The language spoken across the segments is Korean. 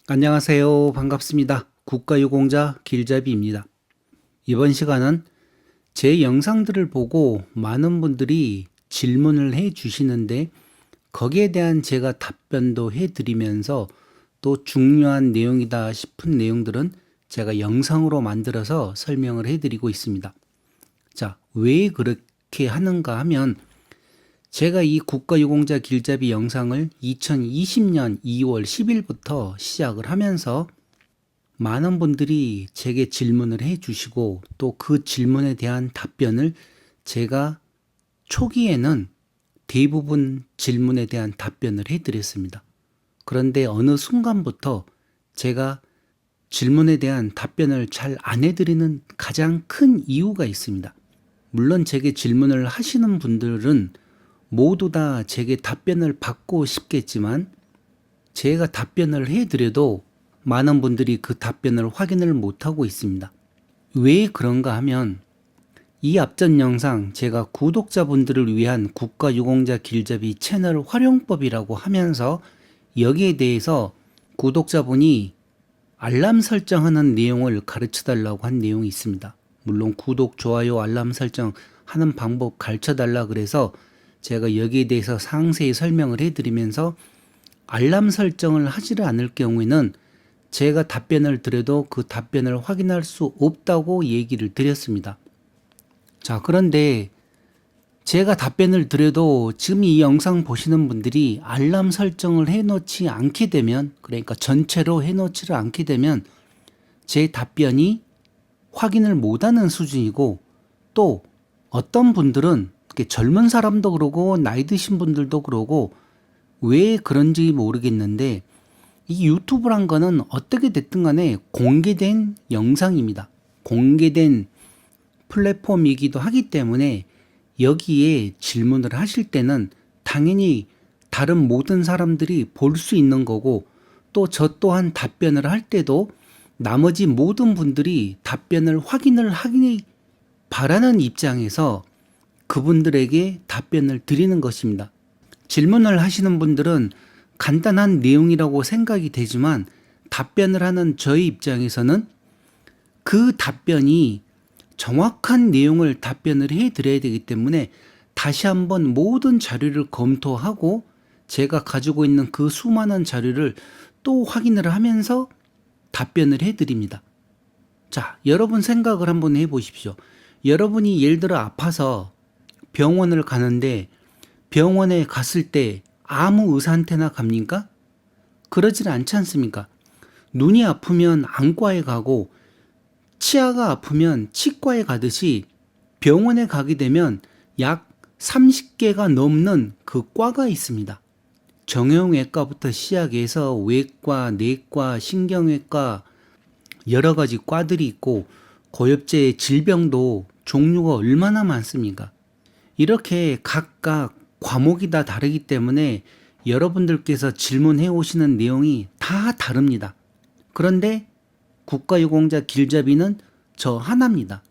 안녕하세요. 반갑습니다. 국가유공자 길잡이입니다. 이번 시간은 제 영상들을 보고 많은 분들이 질문을 해 주시는데 거기에 대한 제가 답변도 해 드리면서 또 중요한 내용이다 싶은 내용들은 제가 영상으로 만들어서 설명을 해 드리고 있습니다. 자, 왜 그렇게 하는가 하면 제가 이 국가유공자 길잡이 영상을 2020년 2월 10일부터 시작을 하면서 많은 분들이 제게 질문을 해 주시고 또 그 질문에 대한 답변을 제가 초기에는 대부분 질문에 대한 답변을 해 드렸습니다. 그런데 어느 순간부터 제가 질문에 대한 답변을 잘 안 해드리는 가장 큰 이유가 있습니다. 물론 제게 질문을 하시는 분들은 모두 다 제게 답변을 받고 싶겠지만 제가 답변을 해드려도 많은 분들이 그 답변을 확인을 못하고 있습니다. 왜 그런가 하면 이 앞전 영상 제가 구독자분들을 위한 국가유공자 길잡이 채널 활용법이라고 하면서 여기에 대해서 구독자분이 알람 설정하는 내용을 가르쳐 달라고 한 내용이 있습니다. 물론 구독, 좋아요, 알람 설정 하는 방법 가르쳐 달라 그래서 제가 여기에 대해서 상세히 설명을 해드리면서 알람 설정을 하지를 않을 경우에는 제가 답변을 드려도 그 답변을 확인할 수 없다고 얘기를 드렸습니다. 자, 그런데 제가 답변을 드려도 지금 이 영상 보시는 분들이 알람 설정을 해놓지 않게 되면, 그러니까 전체로 해놓지를 않게 되면 제 답변이 확인을 못하는 수준이고, 또 어떤 분들은 젊은 사람도 그러고 나이 드신 분들도 그러고 왜 그런지 모르겠는데 이 유튜브란 거는 어떻게 됐든 간에 공개된 영상입니다. 공개된 플랫폼이기도 하기 때문에 여기에 질문을 하실 때는 당연히 다른 모든 사람들이 볼 수 있는 거고 또 저 또한 답변을 할 때도 나머지 모든 분들이 답변을 확인을 하기 바라는 입장에서 그분들에게 답변을 드리는 것입니다. 질문을 하시는 분들은 간단한 내용이라고 생각이 되지만 답변을 하는 저의 입장에서는 그 답변이 정확한 내용을 답변을 해 드려야 되기 때문에 다시 한번 모든 자료를 검토하고 제가 가지고 있는 그 수많은 자료를 또 확인을 하면서 답변을 해 드립니다. 자, 여러분 생각을 한번 해 보십시오. 여러분이 예를 들어 아파서 병원을 가는데 병원에 갔을 때 아무 의사한테나 갑니까? 그러질 않지 않습니까? 눈이 아프면 안과에 가고 치아가 아프면 치과에 가듯이 병원에 가게 되면 약 30개가 넘는 그 과가 있습니다. 정형외과부터 시작해서 외과, 내과, 신경외과 여러 가지 과들이 있고 고엽제 질병도 종류가 얼마나 많습니까? 이렇게 각각 과목이 다 다르기 때문에 여러분들께서 질문해 오시는 내용이 다 다릅니다. 그런데 국가유공자 길잡이는 저 하나입니다.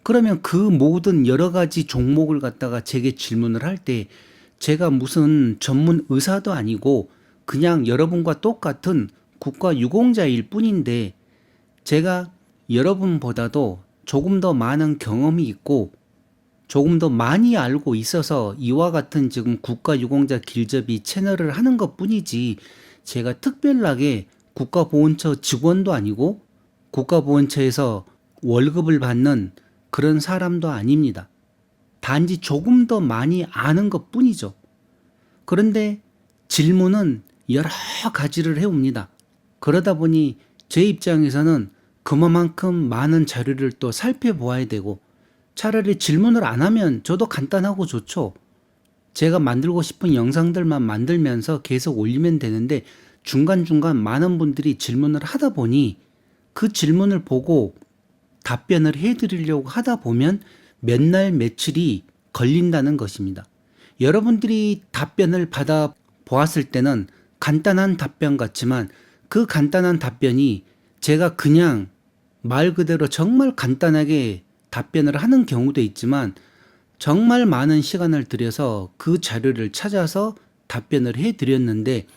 그러면 그 모든 여러 가지 종목을 갖다가 제게 질문을 할 때 제가 무슨 전문 의사도 아니고 그냥 여러분과 똑같은 국가유공자일 뿐인데 제가 여러분보다도 조금 더 많은 경험이 있고 조금 더 많이 알고 있어서 이와 같은 지금 국가유공자 길잡이 채널을 하는 것 뿐이지 제가 특별하게 국가보훈처 직원도 아니고 국가보훈처에서 월급을 받는 그런 사람도 아닙니다. 단지 조금 더 많이 아는 것 뿐이죠. 그런데 질문은 여러 가지를 해옵니다. 그러다 보니 제 입장에서는 그만큼 많은 자료를 또 살펴보아야 되고 차라리 질문을 안 하면 저도 간단하고 좋죠. 제가 만들고 싶은 영상들만 만들면서 계속 올리면 되는데 중간중간 많은 분들이 질문을 하다 보니 그 질문을 보고 답변을 해드리려고 하다 보면 몇 날 며칠이 걸린다는 것입니다. 여러분들이 답변을 받아 보았을 때는 간단한 답변 같지만 그 간단한 답변이 제가 그냥 말 그대로 정말 간단하게 답변을 하는 경우도 있지만 정말 많은 시간을 들여서 그 자료를 찾아서 답변을 해드렸는데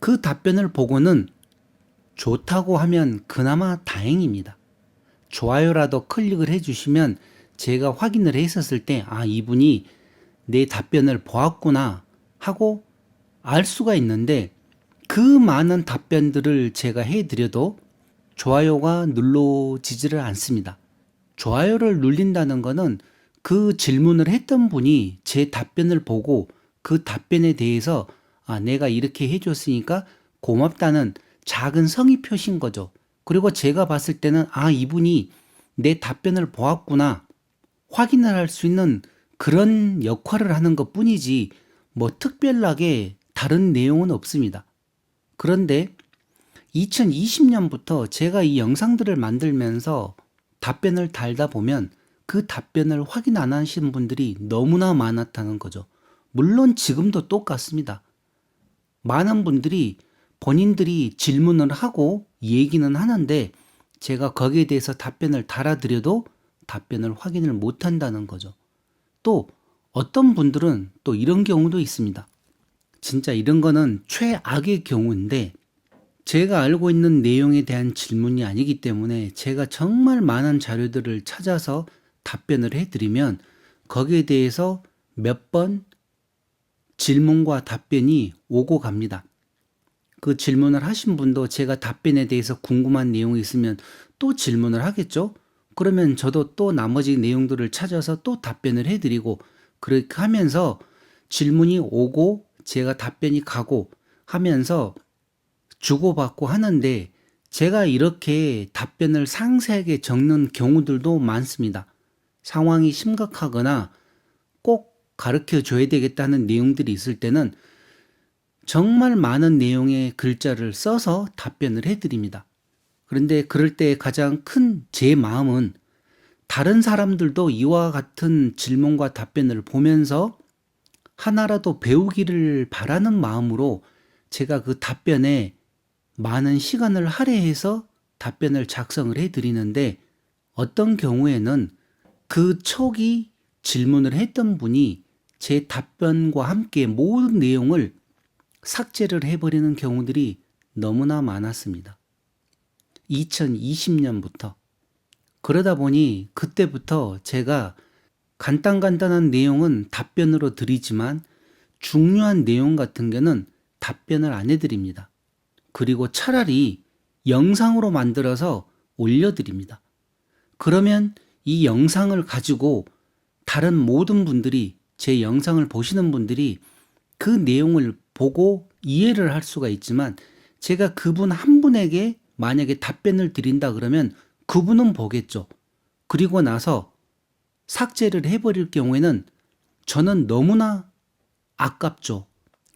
그 답변을 보고는 좋다고 하면 그나마 다행입니다. 좋아요라도 클릭을 해주시면 제가 확인을 했었을 때, 아, 이분이 내 답변을 보았구나 하고 알 수가 있는데, 그 많은 답변들을 제가 해드려도 좋아요가 눌러지지를 않습니다. 좋아요를 눌린다는 거는 그 질문을 했던 분이 제 답변을 보고 그 답변에 대해서 아, 내가 이렇게 해줬으니까 고맙다는 작은 성의 표시인 거죠. 그리고 제가 봤을 때는 아, 이분이 내 답변을 보았구나 확인을 할 수 있는 그런 역할을 하는 것 뿐이지 뭐 특별하게 다른 내용은 없습니다. 그런데 2020년부터 제가 이 영상들을 만들면서 답변을 달다 보면 그 답변을 확인 안 하시는 분들이 너무나 많았다는 거죠. 물론 지금도 똑같습니다. 많은 분들이 본인들이 질문을 하고 얘기는 하는데 제가 거기에 대해서 답변을 달아드려도 답변을 확인을 못 한다는 거죠. 또 어떤 분들은 또 이런 경우도 있습니다. 진짜 이런 거는 최악의 경우인데 제가 알고 있는 내용에 대한 질문이 아니기 때문에 제가 정말 많은 자료들을 찾아서 답변을 해드리면 거기에 대해서 몇 번 질문과 답변이 오고 갑니다. 그 질문을 하신 분도 제가 답변에 대해서 궁금한 내용이 있으면 또 질문을 하겠죠? 그러면 저도 또 나머지 내용들을 찾아서 또 답변을 해드리고 그렇게 하면서 질문이 오고 제가 답변이 가고 하면서 주고받고 하는데 제가 이렇게 답변을 상세하게 적는 경우들도 많습니다. 상황이 심각하거나 꼭 가르쳐 줘야 되겠다는 내용들이 있을 때는 정말 많은 내용의 글자를 써서 답변을 해드립니다. 그런데 그럴 때 가장 큰 제 마음은 다른 사람들도 이와 같은 질문과 답변을 보면서 하나라도 배우기를 바라는 마음으로 제가 그 답변에 많은 시간을 할애해서 답변을 작성을 해드리는데 어떤 경우에는 그 초기 질문을 했던 분이 제 답변과 함께 모든 내용을 삭제를 해버리는 경우들이 너무나 많았습니다. 2020년부터. 그러다 보니 그때부터 제가 간단한 내용은 답변으로 드리지만 중요한 내용 같은 경우는 답변을 안 해드립니다. 그리고 차라리 영상으로 만들어서 올려드립니다. 그러면 이 영상을 가지고 다른 모든 분들이 제 영상을 보시는 분들이 그 내용을 보고 이해를 할 수가 있지만 제가 그분 한 분에게 만약에 답변을 드린다 그러면 그분은 보겠죠. 그리고 나서 삭제를 해버릴 경우에는 저는 너무나 아깝죠.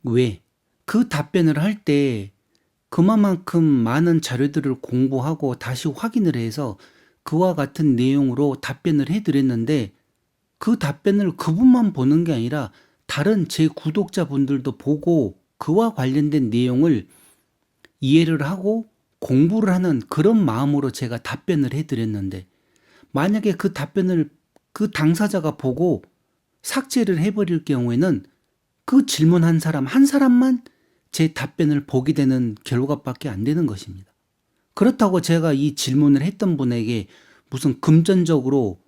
왜? 그 답변을 할 때 그만큼 많은 자료들을 공부하고 다시 확인을 해서 그와 같은 내용으로 답변을 해드렸는데 그 답변을 그분만 보는 게 아니라 다른 제 구독자분들도 보고 그와 관련된 내용을 이해를 하고 공부를 하는 그런 마음으로 제가 답변을 해드렸는데 만약에 그 답변을 그 당사자가 보고 삭제를 해버릴 경우에는 그 질문한 사람 한 사람만 제 답변을 보게 되는 결과밖에 안 되는 것입니다. 그렇다고 제가 이 질문을 했던 분에게 무슨 금전적으로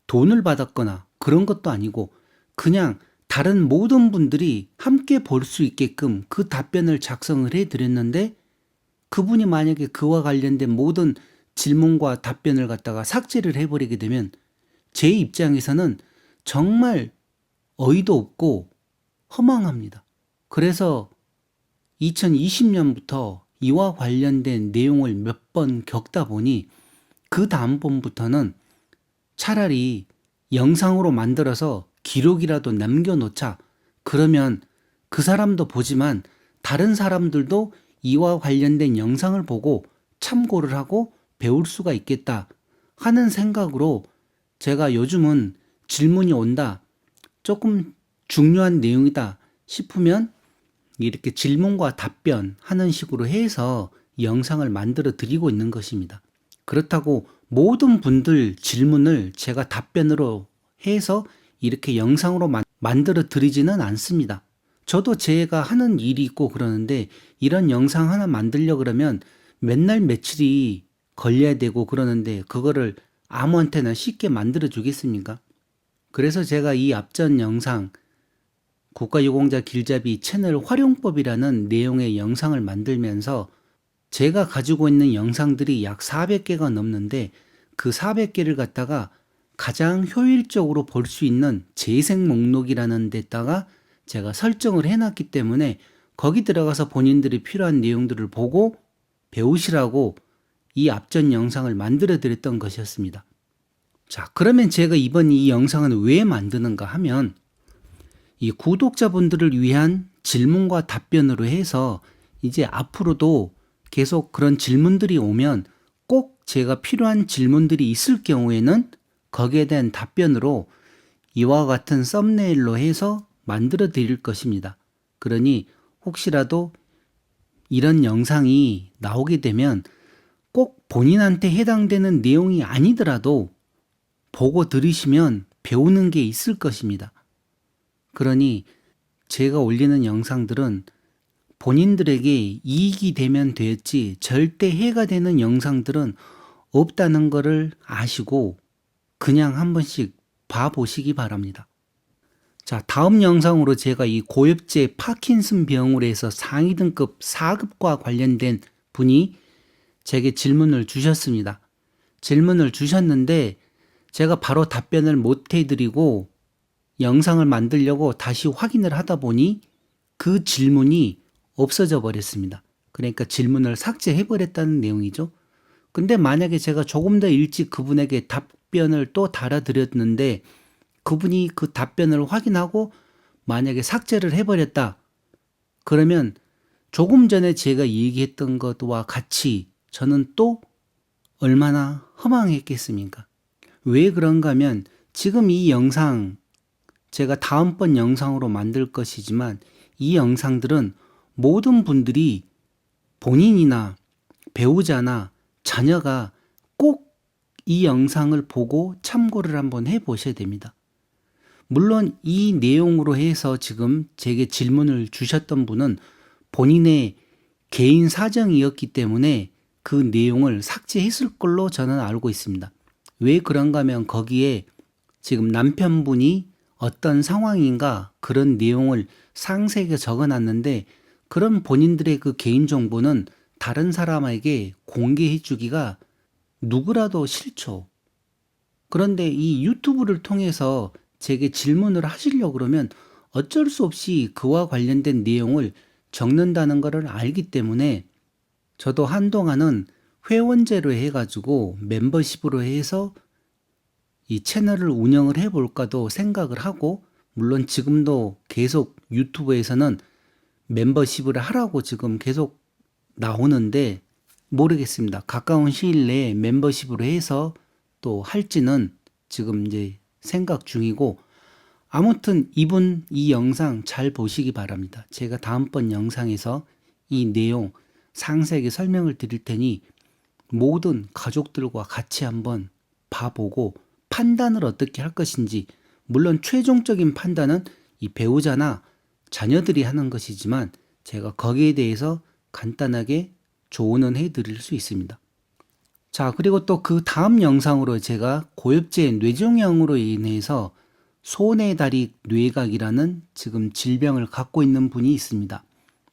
돈을 받았거나 그런 것도 아니고 그냥 다른 모든 분들이 함께 볼 수 있게끔 그 답변을 작성을 해드렸는데 그분이 만약에 그와 관련된 모든 질문과 답변을 갖다가 삭제를 해버리게 되면 제 입장에서는 정말 어이도 없고 허망합니다. 그래서 2020년부터 이와 관련된 내용을 몇 번 겪다 보니 그 다음번부터는 차라리 영상으로 만들어서 기록이라도 남겨놓자. 그러면 그 사람도 보지만 다른 사람들도 이와 관련된 영상을 보고 참고를 하고 배울 수가 있겠다 하는 생각으로 제가 요즘은 질문이 온다. 조금 중요한 내용이다 싶으면 이렇게 질문과 답변 하는 식으로 해서 영상을 만들어 드리고 있는 것입니다. 그렇다고 모든 분들 질문을 제가 답변으로 해서 이렇게 영상으로 만들어 드리지는 않습니다. 저도 제가 하는 일이 있고 그러는데 이런 영상 하나 만들려 그러면 맨날 며칠이 걸려야 되고 그러는데 그거를 아무한테나 쉽게 만들어 주겠습니까? 그래서 제가 이 앞전 영상 국가유공자 길잡이 채널 활용법이라는 내용의 영상을 만들면서 제가 가지고 있는 영상들이 약 400개가 넘는데 그 400개를 갖다가 가장 효율적으로 볼 수 있는 재생 목록이라는 데다가 제가 설정을 해놨기 때문에 거기 들어가서 본인들이 필요한 내용들을 보고 배우시라고 이 앞전 영상을 만들어 드렸던 것이었습니다. 자, 그러면 제가 이번 이 영상은 왜 만드는가 하면 이 구독자분들을 위한 질문과 답변으로 해서 이제 앞으로도 계속 그런 질문들이 오면 꼭 제가 필요한 질문들이 있을 경우에는 거기에 대한 답변으로 이와 같은 썸네일로 해서 만들어 드릴 것입니다. 그러니 혹시라도 이런 영상이 나오게 되면 꼭 본인한테 해당되는 내용이 아니더라도 보고 들으시면 배우는 게 있을 것입니다. 그러니 제가 올리는 영상들은 본인들에게 이익이 되면 됐지 절대 해가 되는 영상들은 없다는 것을 아시고 그냥 한 번씩 봐보시기 바랍니다. 자, 다음 영상으로 제가 이 고엽제 파킨슨 병으로 해서 상위 등급 4급과 관련된 분이 제게 질문을 주셨습니다. 질문을 주셨는데 제가 바로 답변을 못 해드리고 영상을 만들려고 다시 확인을 하다 보니 그 질문이 없어져 버렸습니다. 그러니까 질문을 삭제해 버렸다는 내용이죠. 근데 만약에 제가 조금 더 일찍 그분에게 답변을 또 달아드렸는데 그분이 그 답변을 확인하고 만약에 삭제를 해버렸다. 그러면 조금 전에 제가 얘기했던 것과 같이 저는 또 얼마나 허망했겠습니까? 왜 그런가 하면 지금 이 영상 제가 다음번 영상으로 만들 것이지만 이 영상들은 모든 분들이 본인이나 배우자나 자녀가 꼭 이 영상을 보고 참고를 한번 해 보셔야 됩니다. 물론 이 내용으로 해서 지금 제게 질문을 주셨던 분은 본인의 개인 사정이었기 때문에 그 내용을 삭제했을 걸로 저는 알고 있습니다. 왜 그런가 하면 거기에 지금 남편분이 어떤 상황인가 그런 내용을 상세하게 적어놨는데 그런 본인들의 그 개인정보는 다른 사람에게 공개해 주기가 누구라도 싫죠. 그런데 이 유튜브를 통해서 제게 질문을 하시려고 그러면 어쩔 수 없이 그와 관련된 내용을 적는다는 것을 알기 때문에 저도 한동안은 회원제로 해가지고 멤버십으로 해서 이 채널을 운영을 해볼까도 생각을 하고 물론 지금도 계속 유튜브에서는 멤버십을 하라고 지금 계속 나오는데 모르겠습니다. 가까운 시일 내에 멤버십으로 해서 또 할지는 지금 이제 생각 중이고 아무튼 이분 이 영상 잘 보시기 바랍니다. 제가 다음번 영상에서 이 내용 상세하게 설명을 드릴 테니 모든 가족들과 같이 한번 봐보고 판단을 어떻게 할 것인지 물론 최종적인 판단은 이 배우자나 자녀들이 하는 것이지만 제가 거기에 대해서 간단하게 조언은 해드릴 수 있습니다. 자, 그리고 또 그 다음 영상으로 제가 고엽제 뇌종양으로 인해서 손의 다리 뇌각이라는 지금 질병을 갖고 있는 분이 있습니다.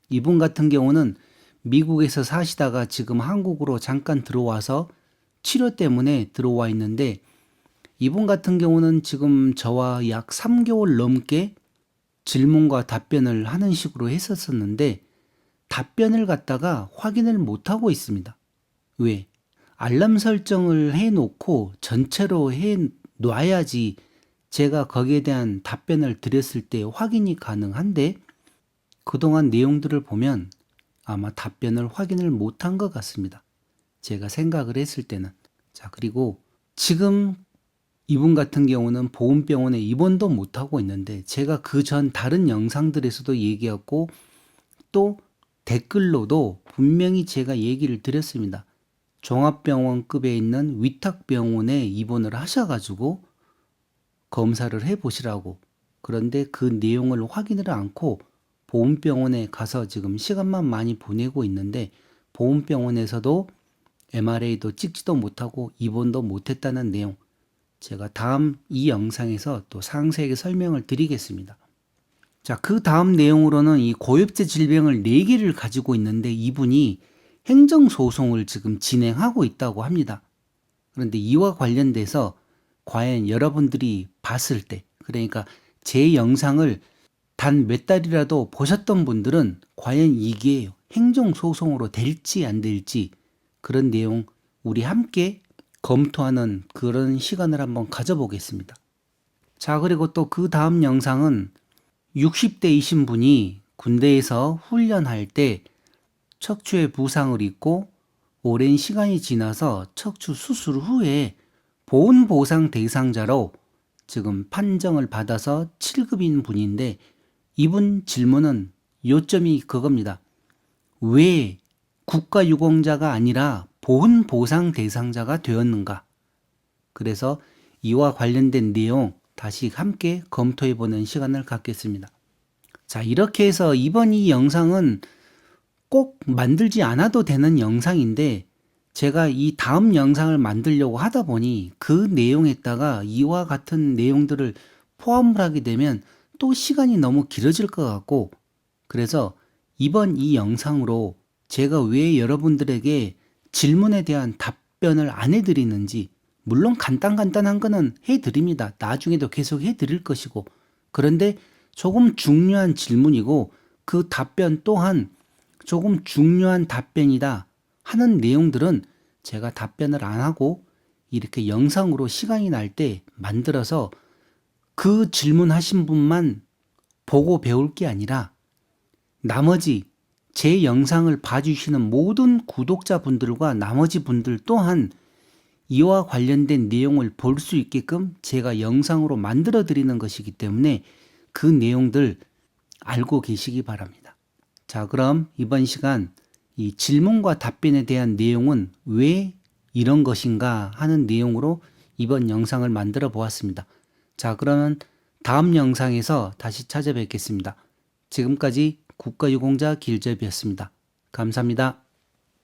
이분 같은 경우는 미국에서 사시다가 지금 한국으로 잠깐 들어와서 치료 때문에 들어와 있는데 이분 같은 경우는 지금 저와 약 3개월 넘게 질문과 답변을 하는 식으로 했었는데 답변을 갖다가 확인을 못하고 있습니다. 왜? 알람 설정을 해놓고 전체로 해놔야지 제가 거기에 대한 답변을 드렸을 때 확인이 가능한데 그동안 내용들을 보면 아마 답변을 확인을 못한 것 같습니다. 제가 생각을 했을 때는. 자, 그리고 지금 이분 같은 경우는 보훈병원에 입원도 못하고 있는데 제가 그 전 다른 영상들에서도 얘기했고 또 댓글로도 분명히 제가 얘기를 드렸습니다. 종합병원급에 있는 위탁병원에 입원을 하셔가지고 검사를 해보시라고. 그런데 그 내용을 확인을 않고 보훈병원에 가서 지금 시간만 많이 보내고 있는데 보훈병원에서도 MRA도 찍지도 못하고 입원도 못했다는 내용, 제가 다음 이 영상에서 또 상세하게 설명을 드리겠습니다. 자, 그 다음 내용으로는 이 고엽제 질병을 4개를 가지고 있는데 이분이 행정소송을 지금 진행하고 있다고 합니다. 그런데 이와 관련돼서 과연 여러분들이 봤을 때, 그러니까 제 영상을 단 몇 달이라도 보셨던 분들은 과연 이게 행정소송으로 될지 안 될지 그런 내용 우리 함께 검토하는 그런 시간을 한번 가져보겠습니다. 자, 그리고 또 그 다음 영상은 60대이신 분이 군대에서 훈련할 때 척추에 부상을 입고 오랜 시간이 지나서 척추 수술 후에 보훈보상 대상자로 지금 판정을 받아서 7급인 분인데 이분 질문은 요점이 그겁니다. 왜 국가유공자가 아니라 보훈보상 대상자가 되었는가? 그래서 이와 관련된 내용 다시 함께 검토해보는 시간을 갖겠습니다. 자, 이렇게 해서 이번 이 영상은 꼭 만들지 않아도 되는 영상인데 제가 이 다음 영상을 만들려고 하다 보니 그 내용에다가 이와 같은 내용들을 포함을 하게 되면 또 시간이 너무 길어질 것 같고, 그래서 이번 이 영상으로 제가 왜 여러분들에게 질문에 대한 답변을 안 해드리는지, 물론 간단한 거는 해드립니다. 나중에도 계속 해드릴 것이고, 그런데 조금 중요한 질문이고 그 답변 또한 조금 중요한 답변이다 하는 내용들은 제가 답변을 안 하고 이렇게 영상으로 시간이 날 때 만들어서 그 질문하신 분만 보고 배울 게 아니라 나머지 제 영상을 봐주시는 모든 구독자분들과 나머지 분들 또한 이와 관련된 내용을 볼 수 있게끔 제가 영상으로 만들어 드리는 것이기 때문에 그 내용들 알고 계시기 바랍니다. 자, 그럼 이번 시간 이 질문과 답변에 대한 내용은 왜 이런 것인가 하는 내용으로 이번 영상을 만들어 보았습니다. 자, 그러면 다음 영상에서 다시 찾아뵙겠습니다. 지금까지 국가유공자 길접이었습니다. 감사합니다.